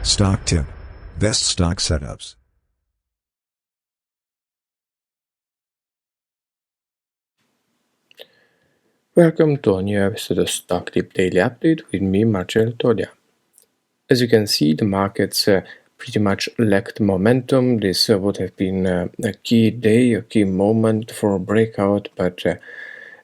Stock tip. Best stock setups. Welcome to a new episode of Stock Tip Daily Update with me, Marcel Tolia. As you can see, the markets pretty much lacked momentum. This would have been a key day, a key moment for a breakout, but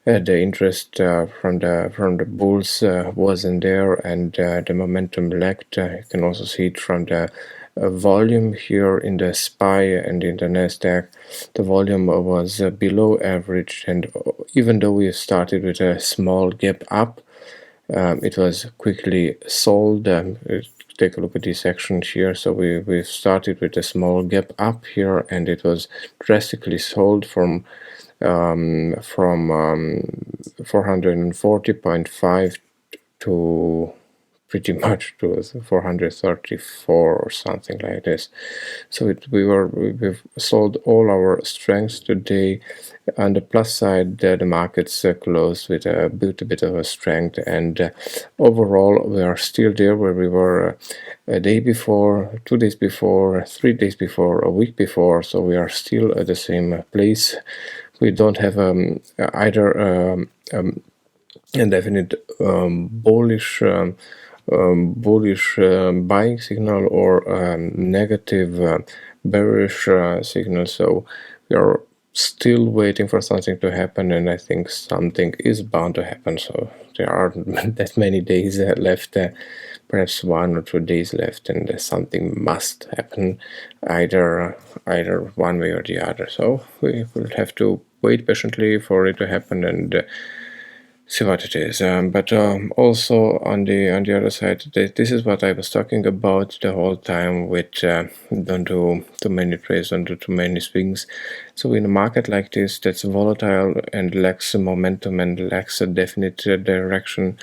the interest from the bulls wasn't there, and the momentum lacked. You can also see it from the volume here in the SPY and in the Nasdaq. The volume was below average, and even though we started with a small gap up, it was quickly sold. Take a look at this action here. So we started with a small gap up here, and it was drastically sold from 440.5 to pretty much to 434 or something like this. So we've sold all our strengths today. On the plus side, the markets closed with a bit of a strength, and overall we are still there where we were a day before, 2 days before, 3 days before, a week before. So we are still at the same place. We don't have either a definite bullish buying signal or negative bearish signal. So we are still waiting for something to happen, and I think something is bound to happen. So there aren't that many days left, perhaps 1 or 2 days left, and something must happen, either one way or the other. So we will have to wait patiently for it to happen and see what it is. But also on the other side, this is what I was talking about the whole time with don't do too many trades, don't do too many swings. So in a market like this that's volatile and lacks momentum and lacks a definite direction,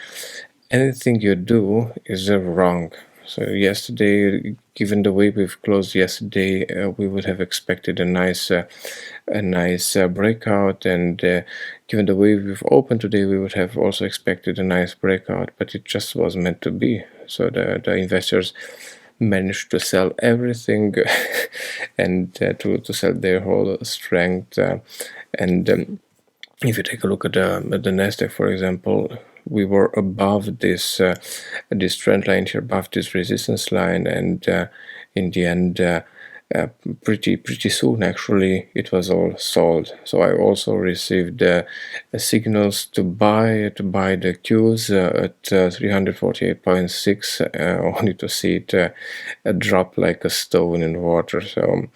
anything you do is wrong. So yesterday, given the way we've closed yesterday, we would have expected a nice breakout, and given the way we've opened today, we would have also expected a nice breakout, but it just was meant to be. So the investors managed to sell everything and to sell their whole strength. And if you take a look at the Nasdaq, for example, we were above this trend line here, above this resistance line, and in the end, pretty soon actually, it was all sold. So I also received signals to buy the Qs at 348.6, only to see it drop like a stone in water. So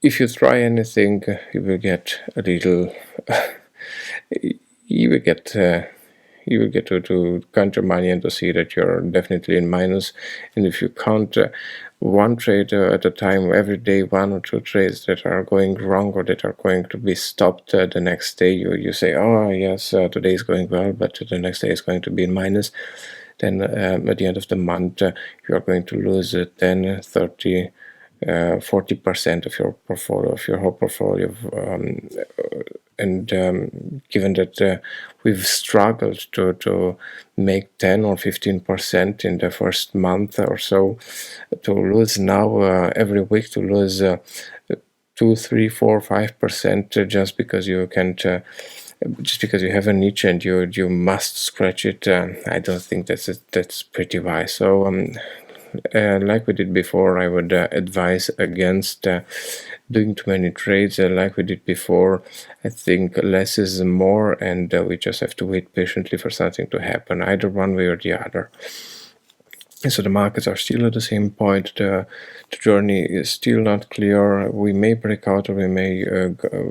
if you try anything, you will get a little. You will get to count your money and to see that you're definitely in minus. And if you count one trade at a time, every day 1 or 2 trades that are going wrong or that are going to be stopped the next day, you say, oh yes, today is going well, but the next day is going to be in minus. Then at the end of the month, you are going to lose 10, 30, 40% of your portfolio, of your whole portfolio. And given that we've struggled to make 10 or 15% in the first month or so, to lose now every week, to lose 2, 3, 4, 5% just because you can't. Just because you have a niche and you must scratch it, I don't think that's pretty wise. So like we did before, I would advise against doing too many trades. Like we did before, I think less is more, and we just have to wait patiently for something to happen, either one way or the other. And so the markets are still at the same point. The journey is still not clear. We may break out or we may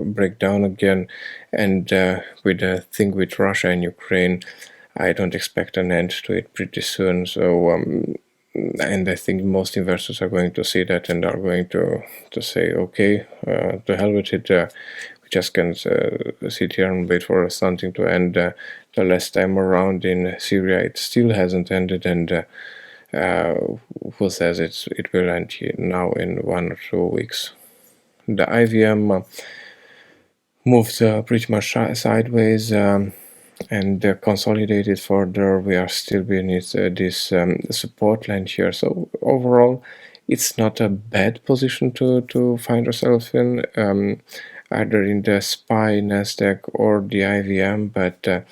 break down again. And with the thing with Russia and Ukraine, I don't expect an end to it pretty soon. So and I think most investors are going to see that and are going to say, okay, to hell with it. We just can't sit here and wait for something to end. The last time around in Syria, it still hasn't ended, and who says it will end now in 1 or 2 weeks. The IVM moved pretty much sideways. and consolidate it further. We are still beneath this support line here. So overall, it's not a bad position to find ourselves in, either in the SPY, NASDAQ, or the IVM, but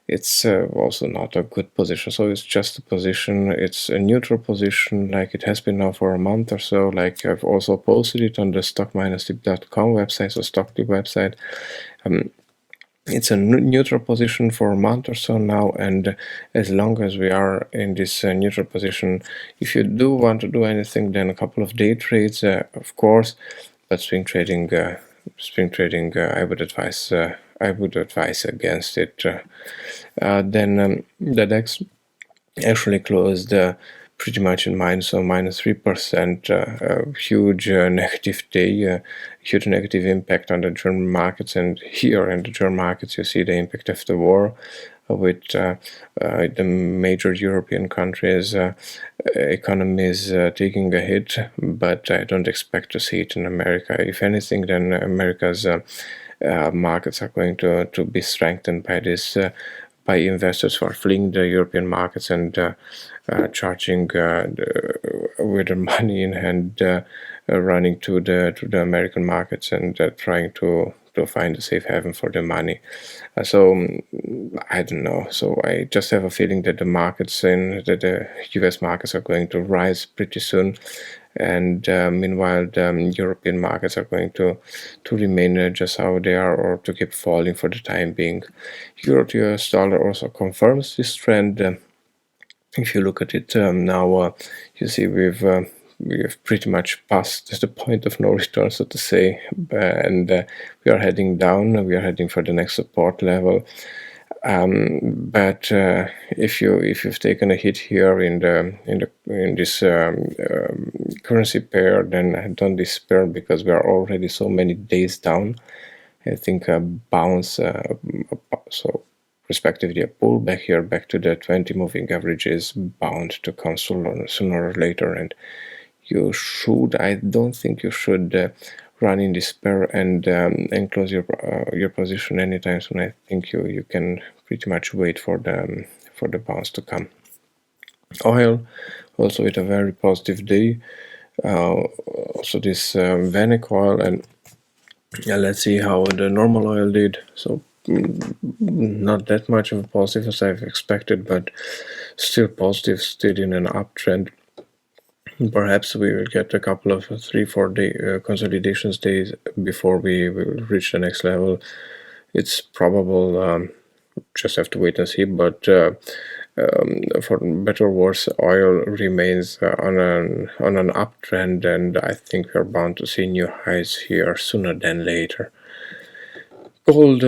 it's also not a good position. So it's just a position, it's a neutral position, like it has been now for a month or so. Like I've also posted it on the stock-tip.com website, so StockTip website. It's a neutral position for a month or so now, and as long as we are in this neutral position, if you do want to do anything, then a couple of day trades, of course, but swing trading, I would advise against it. Then the DAX actually closed pretty much in minus, so minus 3%, huge negative day, huge negative impact on the German markets. And here in the German markets, you see the impact of the war with the major European countries' economies taking a hit, but I don't expect to see it in America. If anything, then America's markets are going to be strengthened by this, by investors who are fleeing the European markets and charging with their money in hand, running to the American markets and trying to find a safe haven for their money. I don't know. So I just have a feeling that the U.S. markets are going to rise pretty soon, and meanwhile the European markets are going to remain just how they are, or to keep falling for the time being. Euro to US dollar also confirms this trend. If you look at it now, you see we've pretty much passed the point of no return, so to say, and we are heading down. We are heading for the next support level. But if you've taken a hit here in this currency pair, then don't despair, because we are already so many days down. I think a bounce, so respectively a pullback here back to the 20 moving average is bound to come sooner or later, and I don't think you should run in despair and close your position anytime soon. I think you can pretty much wait for the bounce to come. Oil also with a very positive day. Also this Vanek oil, and let's see how the normal oil did. So not that much of a positive as I've expected, but still positive, still in an uptrend. Perhaps we will get a couple of 3-4 day consolidations days before we will reach the next level. It's probable. Just have to wait and see. But for better or worse, oil remains on an uptrend, and I think we are bound to see new highs here sooner than later. Gold,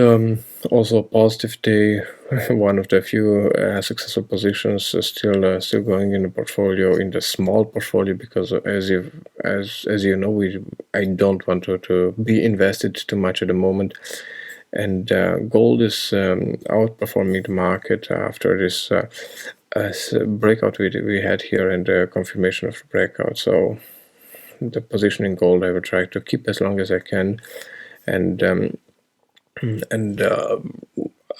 also a positive day. One of the few successful positions still going in the portfolio, in the small portfolio, because as you know, I don't want to be invested too much at the moment. And gold is outperforming the market after this breakout we had here, and the confirmation of the breakout. So the position in gold I will try to keep as long as I can, and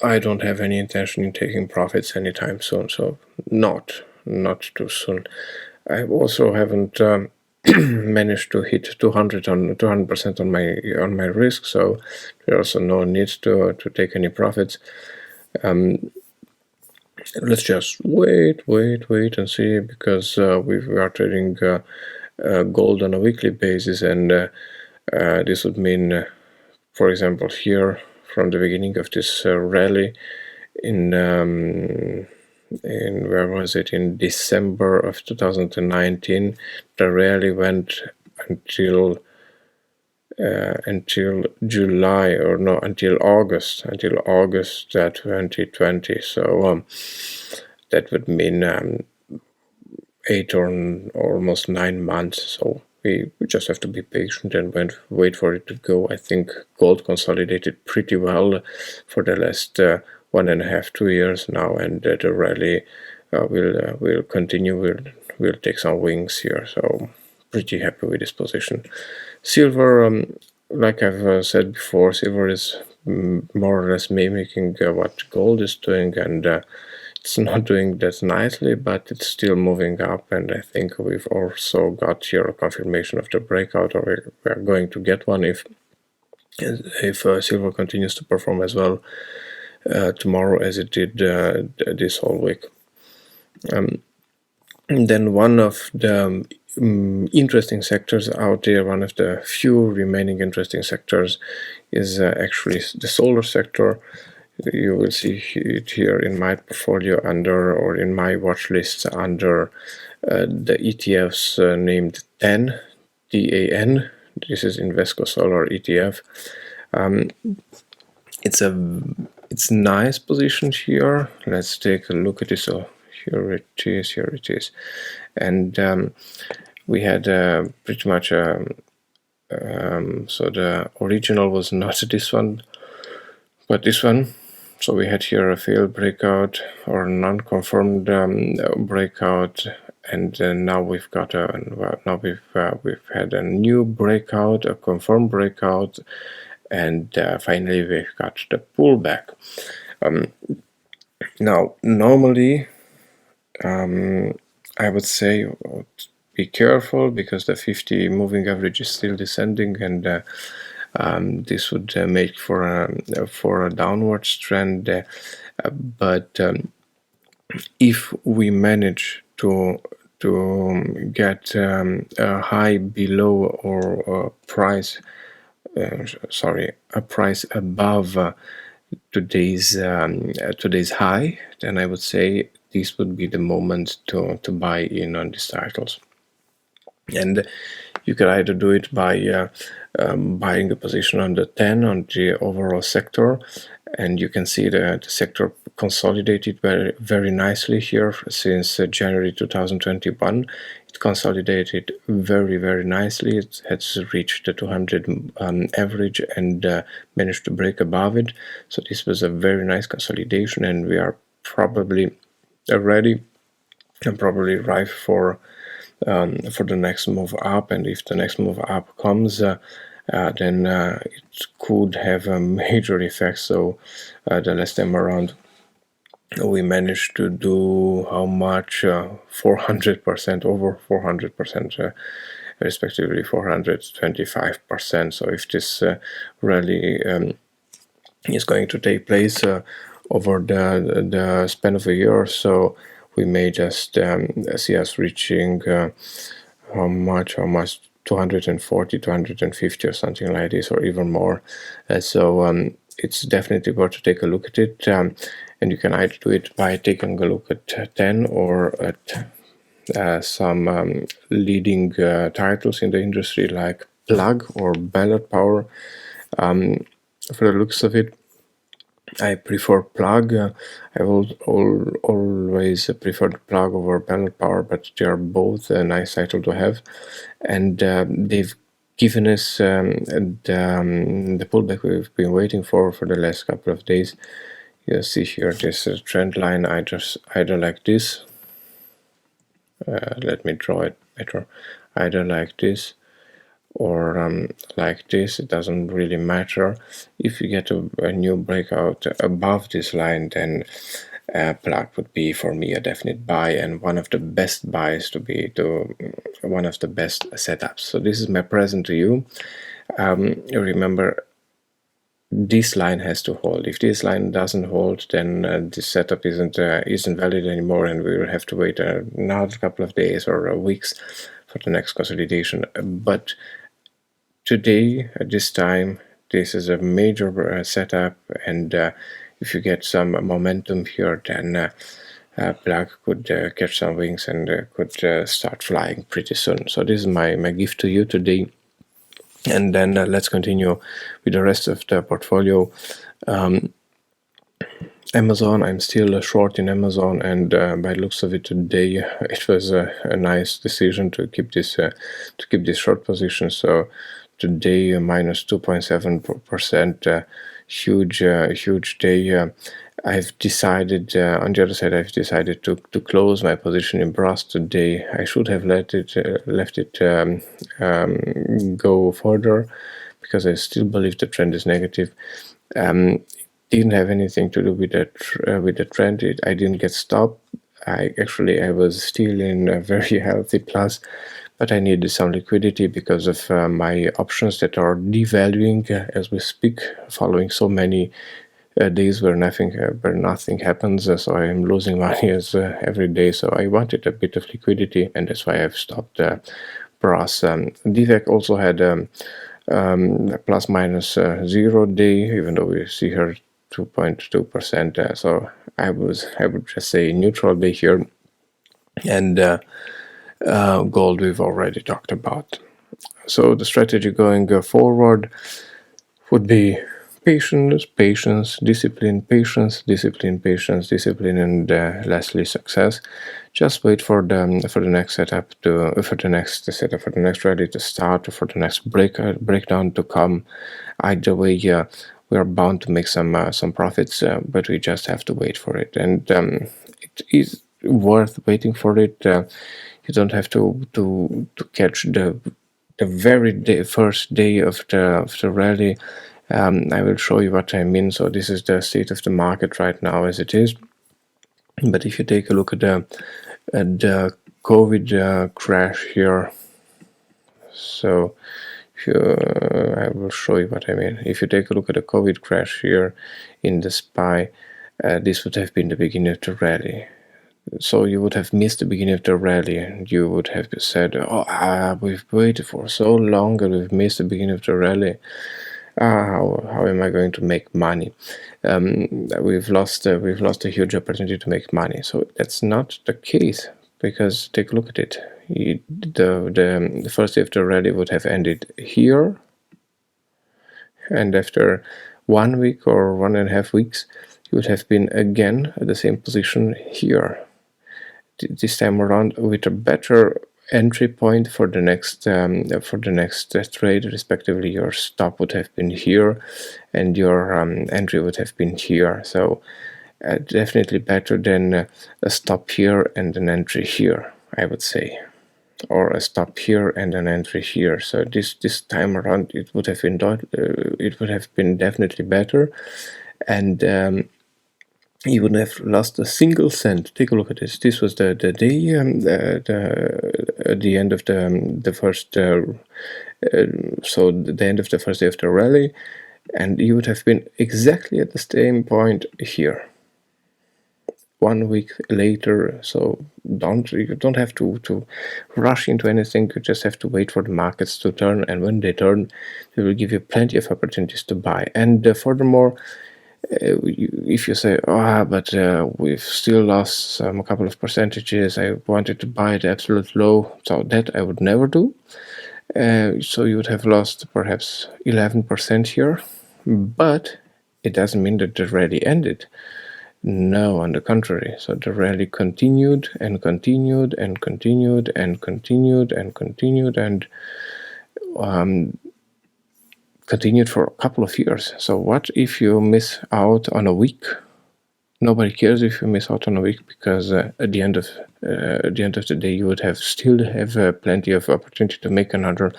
I don't have any intention in taking profits anytime soon. So not too soon. I also haven't managed to hit 200% on my risk, so there's also no need to take any profits. Let's just wait and see, because we are trading gold on a weekly basis, and this would mean, for example, here from the beginning of this rally in where was it, in December of 2019, the rally went until July, or no, until August 2020. So that would mean 8 or almost 9 months. So we just have to be patient and wait for it to go. I think gold consolidated pretty well for the last 1.5 2 years now, and the rally will continue. We'll take some wings here. So pretty happy with this position. Silver, like I've said before, silver is more or less mimicking what gold is doing, and it's not doing that nicely, but it's still moving up, and I think we've also got here a confirmation of the breakout, or we're going to get one if silver continues to perform as well tomorrow as it did this whole week. And then one of the interesting sectors out there, one of the few remaining interesting sectors, is actually the solar sector. You will see it here in my portfolio under, or in my watch lists under the ETFs named TAN, TAN. This is Invesco Solar ETF. It's nice positioned here. Let's take a look at it. So here it is, and we had pretty much so the original was not this one, but this one. So we had here a failed breakout or non-confirmed breakout, and now we've got we've had a new breakout, a confirmed breakout, and finally we've got the pullback. Now, normally, I would say be careful because the 50 moving average is still descending, and this would make for a downwards trend. But if we manage to get a high below or a price above today's high, then I would say this would be the moment to buy in on these titles. And you can either do it by buying a position on the 10 on the overall sector, and you can see the sector consolidated very, very nicely here since January 2021. It consolidated very, very nicely. It has reached the 200 average and managed to break above it. So this was a very nice consolidation, and we are probably ready and probably ripe for the next move up. And if the next move up comes, then it could have a major effect. So the last time around, we managed to do how much? 400%, over 400%, respectively 425%. So if this rally is going to take place over the span of a year or so, we may just see us reaching how much 240, 250 or something like this, or even more. So it's definitely worth to take a look at it, and you can either do it by taking a look at 10 or at some leading titles in the industry like Plug or Ballard Power. For the looks of it, I prefer Plug. I will always preferred Plug over Ballard Power, but they are both a nice title to have, and they've given us the pullback we've been waiting for the last couple of days. You see here this trend line. I just either like this. Let me draw it better. Either like this or like this. It doesn't really matter. If you get a new breakout above this line, then Plug would be for me a definite buy, and one of the best buys one of the best setups. So this is my present to you. Remember, this line has to hold. If this line doesn't hold, then this setup isn't valid anymore, and we will have to wait another couple of days or weeks for the next consolidation. But today, at this time, this is a major setup, and if you get some momentum here, then Plug could catch some wings and could start flying pretty soon. So this is my gift to you today. And then let's continue with the rest of the portfolio. Amazon, I'm still short in Amazon, and by the looks of it today, it was a nice decision to keep this short position. So today, minus 2.7%, huge day. I've decided, on the other side, to close my position in brass today. I should have left it go further, because I still believe the trend is negative. Didn't have anything to do with the trend. I didn't get stopped. I was still in a very healthy plus, but I needed some liquidity because of my options that are devaluing as we speak, following so many days where nothing happens. So I am losing money every day. So I wanted a bit of liquidity, and that's why I've stopped Brass. DVAC also had a plus minus 0 day, even though we see here 2.2%. So I would just say neutral day here, and gold we've already talked about. So the strategy going forward would be patience, patience, discipline, patience, discipline, patience, discipline, and lastly success. Just wait for the next setup for the next rally to start, for the next breakdown to come. Either way, we are bound to make some profits, but we just have to wait for it, and it is worth waiting for it. You don't have to catch the very first day of the rally. I will show you what I mean. So this is the state of the market right now as it is. But if you take a look at the COVID crash here, so I will show you what I mean. If you take a look at the COVID crash here in the SPY, this would have been the beginning of the rally. So you would have missed the beginning of the rally, and you would have said, "Oh, we've waited for so long, and we've missed the beginning of the rally. How am I going to make money? We've lost a huge opportunity to make money." So that's not the case, because take a look at it. The first day of the rally would have ended here, and after 1 week or 1.5 weeks, you would have been again at the same position here. This time around with a better entry point for the next trade, respectively. Your stop would have been here, and your entry would have been here. So definitely better than a stop here and an entry here, I would say, or a stop here and an entry here. So this time around, it would have been definitely better, and you wouldn't have lost a single cent. Take a look at this. This was the day at the end of the first so the end of the first day of the rally, and you would have been exactly at the same point here 1 week later. So you don't have to rush into anything. You just have to wait for the markets to turn, and when they turn, they will give you plenty of opportunities to buy. And furthermore, if you say, but we've still lost a couple of percentages, I wanted to buy the absolute low, so that I would never do. So you would have lost perhaps 11% here, but it doesn't mean that the rally ended. No, on the contrary. So the rally continued and continued and continued and continued and continued and continued for a couple of years. So what if you miss out on a week? Nobody cares if you miss out on a week, because at the end of the day, you would still have plenty of opportunity to make another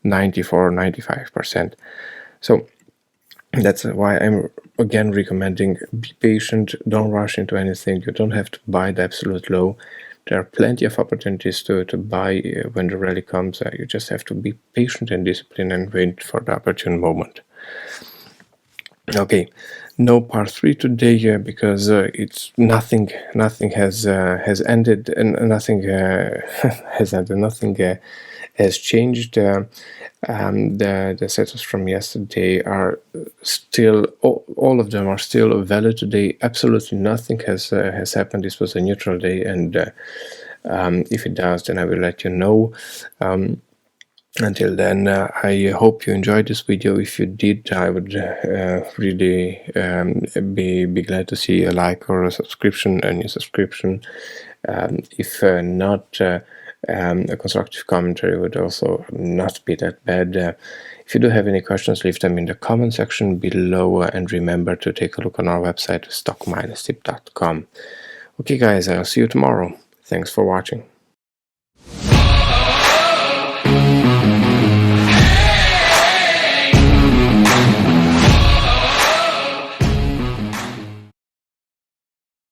94 or 95%. So that's why I'm again recommending, be patient, don't rush into anything. You don't have to buy the absolute low. There are plenty of opportunities to buy when the rally comes. You just have to be patient and disciplined and wait for the opportune moment. Okay, no part 3 today because it's nothing has ended, and nothing has ended, nothing has changed. The setups from yesterday are still, all of them are still valid today. Absolutely nothing has happened. This was a neutral day, and if it does, then I will let you know. Until then, I hope you enjoyed this video. If you did, I would really be glad to see a like or a subscription, a new subscription. If not, a constructive commentary would also not be that bad. If you do have any questions, leave them in the comment section below, and remember to take a look on our website, stock-tip.com. Okay guys, I'll see you tomorrow. Thanks for watching.